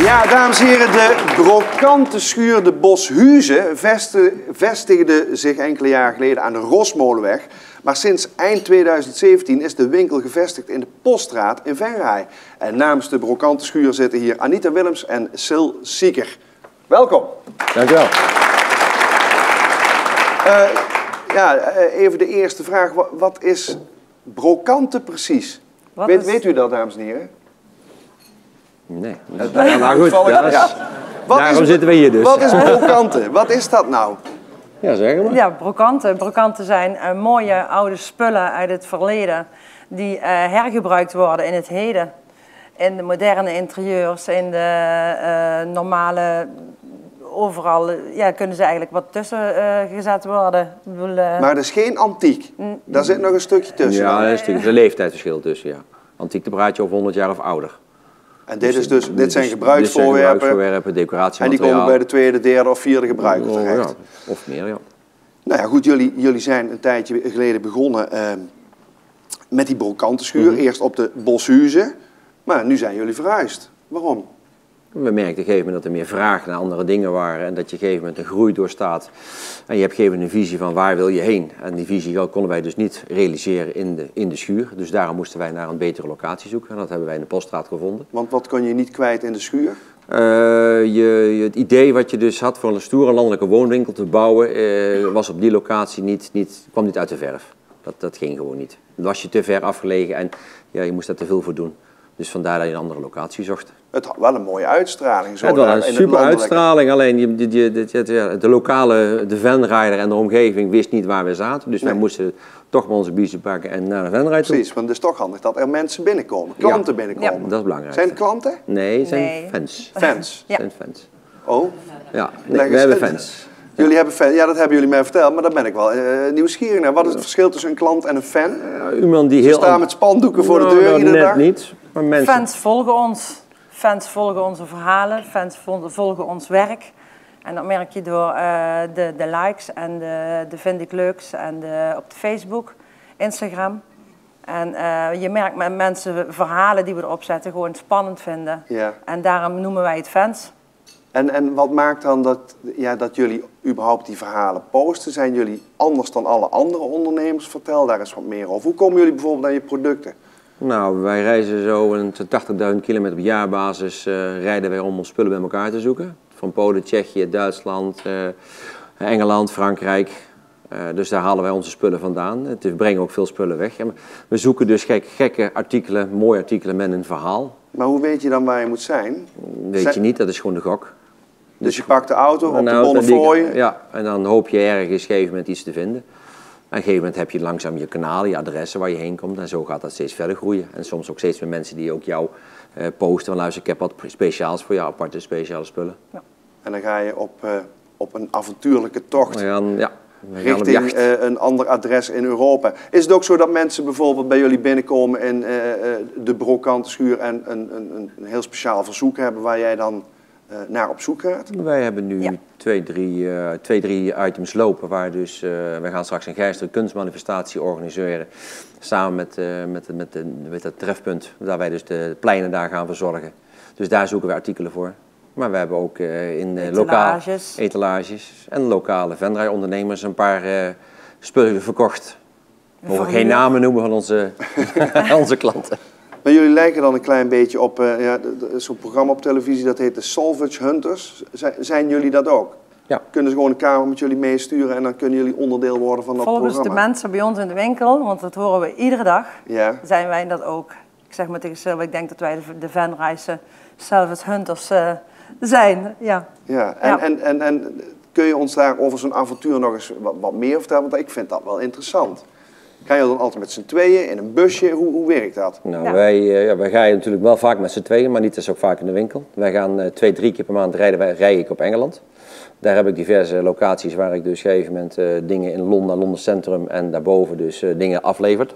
Ja, dames en heren, de brokante schuur de Boshuizen vestigde zich enkele jaren geleden aan de Rosmolenweg. Maar sinds eind 2017 is de winkel gevestigd in de Poststraat in Venray. En namens de brokante schuur zitten hier Anita Willems en Sil Sieker. Welkom. Dank u wel. Even de eerste vraag. Wat is brokante precies? Weet u dat, dames en heren? Nee. Nou goed, daarom zitten we hier dus. Wat is brokante? Wat is dat nou? Ja, zeg maar. Ja, brokanten zijn mooie oude spullen uit het verleden die hergebruikt worden in het heden. In de moderne interieurs, in de normale, overal kunnen ze eigenlijk wat tussen gezet worden. Maar dat is geen antiek? Daar zit nog een stukje tussen? Ja, er is natuurlijk een leeftijdsverschil tussen, ja. Antiek, dan praat je over 100 jaar of ouder. En dit zijn gebruiksvoorwerpen, decoratiemateriaal. En die komen bij de tweede, derde of vierde gebruiker terecht? Ja, of meer, ja. Nou ja, goed, jullie zijn een tijdje geleden begonnen met die brokante schuur. Eerst op de Boshuizen, maar nu zijn jullie verhuisd. Waarom? We merkten op een gegeven moment dat er meer vraag naar andere dingen waren en dat je op een gegeven moment een groei doorstaat. En je hebt op een gegeven moment een visie van waar wil je heen. En die visie konden wij dus niet realiseren in de schuur. Dus daarom moesten wij naar een betere locatie zoeken. En dat hebben wij in de Poststraat gevonden. Want wat kon je niet kwijt in de schuur? Het idee wat je dus had voor een stoere landelijke woonwinkel te bouwen, was op die locatie kwam niet uit de verf. Dat ging gewoon niet. Dan was je te ver afgelegen en ja, je moest daar te veel voor doen. Dus vandaar dat je een andere locatie zocht. Het had wel een mooie uitstraling. Zo het was een super uitstraling, alleen de vanrijder en de omgeving wist niet waar we zaten. Dus wij moesten toch maar onze biezen pakken en naar de vanrijder toe. Precies, want het is toch handig dat er mensen binnenkomen, klanten binnenkomen. Ja, dat is belangrijk. Zijn het klanten? Nee, het zijn fans. Fans? Ja. Zijn fans. Oh? Ja, we hebben fans. Jullie hebben fans, ja, dat hebben jullie mij verteld, maar daar ben ik wel nieuwsgierig naar. Wat is het verschil tussen een klant en een fan? Iemand die Ze staan met spandoeken voor de deur iedere dag? Niet, maar mensen... Fans volgen ons. Fans volgen onze verhalen, fans volgen ons werk. En dat merk je door de likes en de vind ik leuks en op de Facebook, Instagram. En je merkt met mensen verhalen die we erop zetten gewoon spannend vinden. Ja. En daarom noemen wij het fans. En wat maakt dan dat jullie überhaupt die verhalen posten? Zijn jullie anders dan alle andere ondernemers? Vertel daar eens wat meer over. Hoe komen jullie bijvoorbeeld aan je producten? Nou, wij reizen zo een 80.000 kilometer op jaarbasis rijden wij om spullen bij elkaar te zoeken. Van Polen, Tsjechië, Duitsland, Engeland, Frankrijk. Dus daar halen wij onze spullen vandaan. We brengen ook veel spullen weg. En we zoeken dus gekke artikelen, mooie artikelen met een verhaal. Maar hoe weet je dan waar je moet zijn? Weet je niet, dat is gewoon de gok. Dus je pakt de auto op de Bonnefoy? Ja, en dan hoop je ergens op een gegeven moment iets te vinden. En op een gegeven moment heb je langzaam je kanalen, je adressen waar je heen komt. En zo gaat dat steeds verder groeien. En soms ook steeds meer mensen die ook jou posten. Van luister, ik heb wat speciaals voor jou, aparte speciale spullen. Ja. En dan ga je op een avontuurlijke tocht. We richting een ander adres in Europa. Is het ook zo dat mensen bijvoorbeeld bij jullie binnenkomen in de brokante schuur en een heel speciaal verzoek hebben waar jij dan naar op zoek gaat? Wij hebben nu twee, drie items lopen waar dus, wij gaan straks een Gijzeren kunstmanifestatie organiseren samen met het trefpunt, waar wij dus de pleinen daar gaan verzorgen. Dus daar zoeken we artikelen voor. Maar we hebben ook in etalages en lokale vendraai-ondernemers een paar spullen verkocht. We mogen geen namen noemen van onze klanten. Maar jullie lijken dan een klein beetje op zo'n programma op televisie, dat heet de Salvage Hunters. Zijn jullie dat ook? Ja. Kunnen ze gewoon een kamer met jullie meesturen en dan kunnen jullie onderdeel worden van dat programma? Volgens de mensen bij ons in de winkel, want dat horen we iedere dag, zijn wij dat ook. Ik zeg maar tegen Silva, ik denk dat wij de vanreizen Salvage Hunters zijn. Ja. En kun je ons daar over zo'n avontuur nog eens wat meer vertellen? Want ik vind dat wel interessant. Ga je dan altijd met z'n tweeën in een busje? Hoe werkt dat? Nou, wij gaan natuurlijk wel vaak met z'n tweeën, maar niet zo vaak in de winkel. Wij gaan 2-3 keer per maand rij ik op Engeland. Daar heb ik diverse locaties waar ik dus op een gegeven moment dingen in Londen Centrum en daarboven dus dingen aflevert.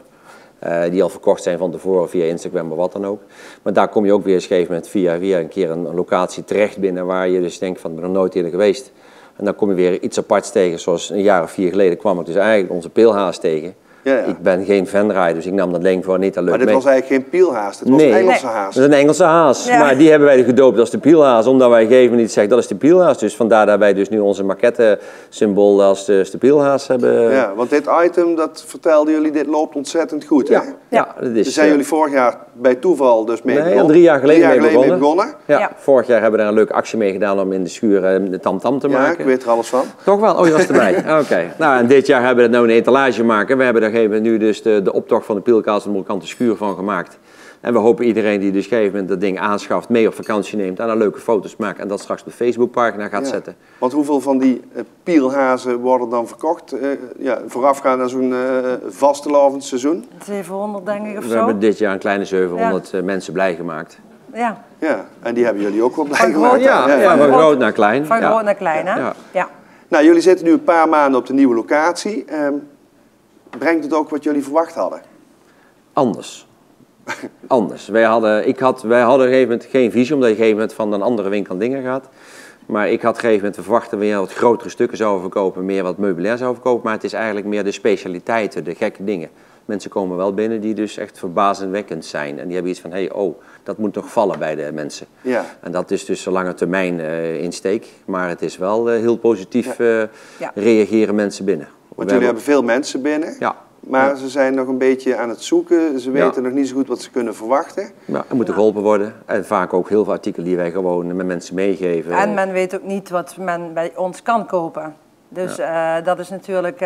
Die al verkocht zijn van tevoren via Instagram of wat dan ook. Maar daar kom je ook weer op een gegeven moment via een keer een locatie terecht binnen waar je dus denkt van ik ben nog nooit eerder geweest. En dan kom je weer iets aparts tegen, zoals een jaar of 4 geleden kwam ik dus eigenlijk onze peelhaas tegen. Ja, ja. Ik ben geen Venray, dus ik nam dat leen voor Anita leuk mee. Maar dit was eigenlijk geen pielhaas, dit was een Engelse haas. Dat is een Engelse haas. Ja. Maar die hebben wij gedoopt als de pielhaas, omdat wij geven niet zeggen dat is de pielhaas. Dus vandaar dat wij dus nu onze maquette symbool als de pielhaas hebben. Ja, want dit item, dat vertelden jullie, dit loopt ontzettend goed, hè? Ja, dat is, Dus zijn jullie vorig jaar bij toeval dus mee begonnen? al 3 jaar geleden, mee begonnen. Ja, Ja. vorig jaar hebben we daar een leuke actie mee gedaan om in de schuur de tamtam te maken. Ja, ik weet er alles van. Toch wel? Oh, je was erbij. Oké. Nou, en dit jaar hebben we het nou een etalage maken. We hebben daar gegeven nu dus de optocht van de pielkaas en de markante schuur van gemaakt. En we hopen iedereen die dus gegeven moment dat ding aanschaft, mee op vakantie neemt en daar leuke foto's maakt en dat straks op de Facebookpagina gaat zetten. Want hoeveel van die pielhazen worden dan verkocht voorafgaand aan zo'n vastelovend seizoen? 700 denk ik of We zo. hebben dit jaar een kleine 700 mensen blij gemaakt. Ja. Ja, en die hebben jullie ook wel blij Van gemaakt. groot- Ja, van groot naar klein. Van Ja. groot naar klein, hè? Ja. Ja. Nou, jullie zitten nu een paar maanden op de nieuwe locatie. Brengt het ook wat jullie verwacht hadden? Anders. Anders. Wij hadden op een gegeven moment geen visie, omdat je op een gegeven moment van een andere winkel dingen gaat. Maar ik had op een gegeven moment verwacht dat we weer wat grotere stukken zouden verkopen, meer wat meubilair zouden verkopen. Maar het is eigenlijk meer de specialiteiten, de gekke dingen. Mensen komen wel binnen die dus echt verbazingwekkend zijn. En die hebben iets van, dat moet nog vallen bij de mensen. Ja. En dat is dus een lange termijn insteek. Maar het is wel heel positief reageren mensen binnen. Want jullie hebben veel mensen binnen. Ja. Maar ze zijn nog een beetje aan het zoeken. Ze weten nog niet zo goed wat ze kunnen verwachten. Ja, er moeten geholpen worden. En vaak ook heel veel artikelen die wij gewoon met mensen meegeven. En men weet ook niet wat men bij ons kan kopen. Dus dat is natuurlijk...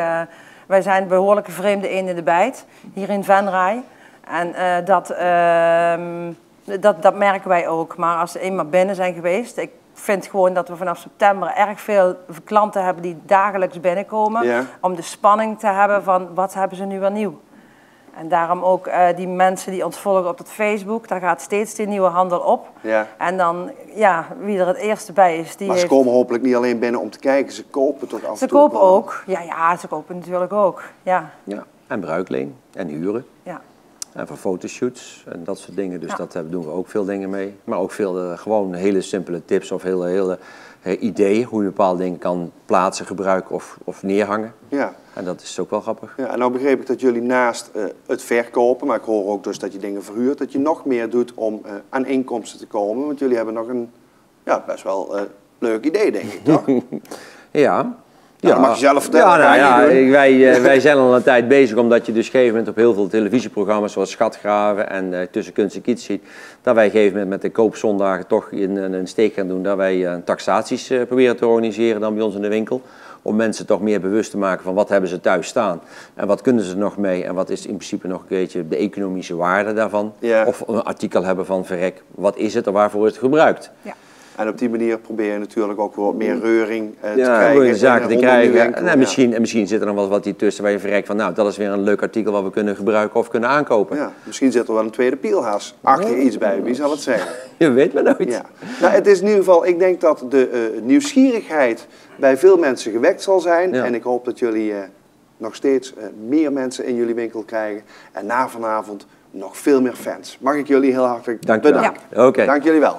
wij zijn behoorlijke vreemde eenden in de bijt, hier in Venray. En dat merken wij ook. Maar als ze eenmaal binnen zijn geweest... Ik vind gewoon dat we vanaf september erg veel klanten hebben die dagelijks binnenkomen. Ja. Om de spanning te hebben van wat hebben ze nu weer nieuw. En daarom ook die mensen die ons volgen op het Facebook, daar gaat steeds die nieuwe handel op. Ja. En dan, wie er het eerste bij is, die Maar ze heeft... komen hopelijk niet alleen binnen om te kijken. Ze kopen toch af en Ze toe kopen wel. ook. Ja, ze kopen natuurlijk ook. Ja. Ja, en bruikleen en huren. Ja. En voor fotoshoots en dat soort dingen. Dus dat doen we ook veel dingen mee. Maar ook veel gewoon hele simpele tips of hele ideeën hoe je bepaalde dingen kan plaatsen, gebruiken of neerhangen. Ja. En dat is ook wel grappig. Ja, en nou begreep ik dat jullie naast het verkopen, maar ik hoor ook dus dat je dingen verhuurt, dat je nog meer doet om aan inkomsten te komen. Want jullie hebben nog een best wel leuk idee, denk ik, toch? Ja. Ja, dat mag je zelf vertellen. Wij zijn al een tijd bezig, omdat je dus op een gegeven moment op heel veel televisieprogramma's zoals Schatgraven en Tussen Kunst en Kiet ziet, dat wij op een gegeven moment met de koopzondagen toch een steek gaan doen, dat wij taxaties proberen te organiseren dan bij ons in de winkel. Om mensen toch meer bewust te maken van wat hebben ze thuis staan en wat kunnen ze er nog mee en wat is in principe nog een beetje de economische waarde daarvan. Ja. Of een artikel hebben van verrek, wat is het en waarvoor is het gebruikt. Ja. En op die manier probeer je natuurlijk ook wat meer reuring te Ja, krijgen. goede zaken te krijgen. En misschien misschien zit er nog wel wat hier tussen waar je verrekt van, nou, dat is weer een leuk artikel wat we kunnen gebruiken of kunnen aankopen. misschien zit er wel een tweede pielhaas achter iets bij. Wie zal het zeggen? Je weet maar nooit. Ja. Nou, het is in ieder geval, ik denk dat de nieuwsgierigheid bij veel mensen gewekt zal zijn. Ja. En ik hoop dat jullie nog steeds meer mensen in jullie winkel krijgen. En na vanavond nog veel meer fans. Mag ik jullie heel hartelijk Dank je wel. bedanken. Ja. Oké. Dank jullie wel.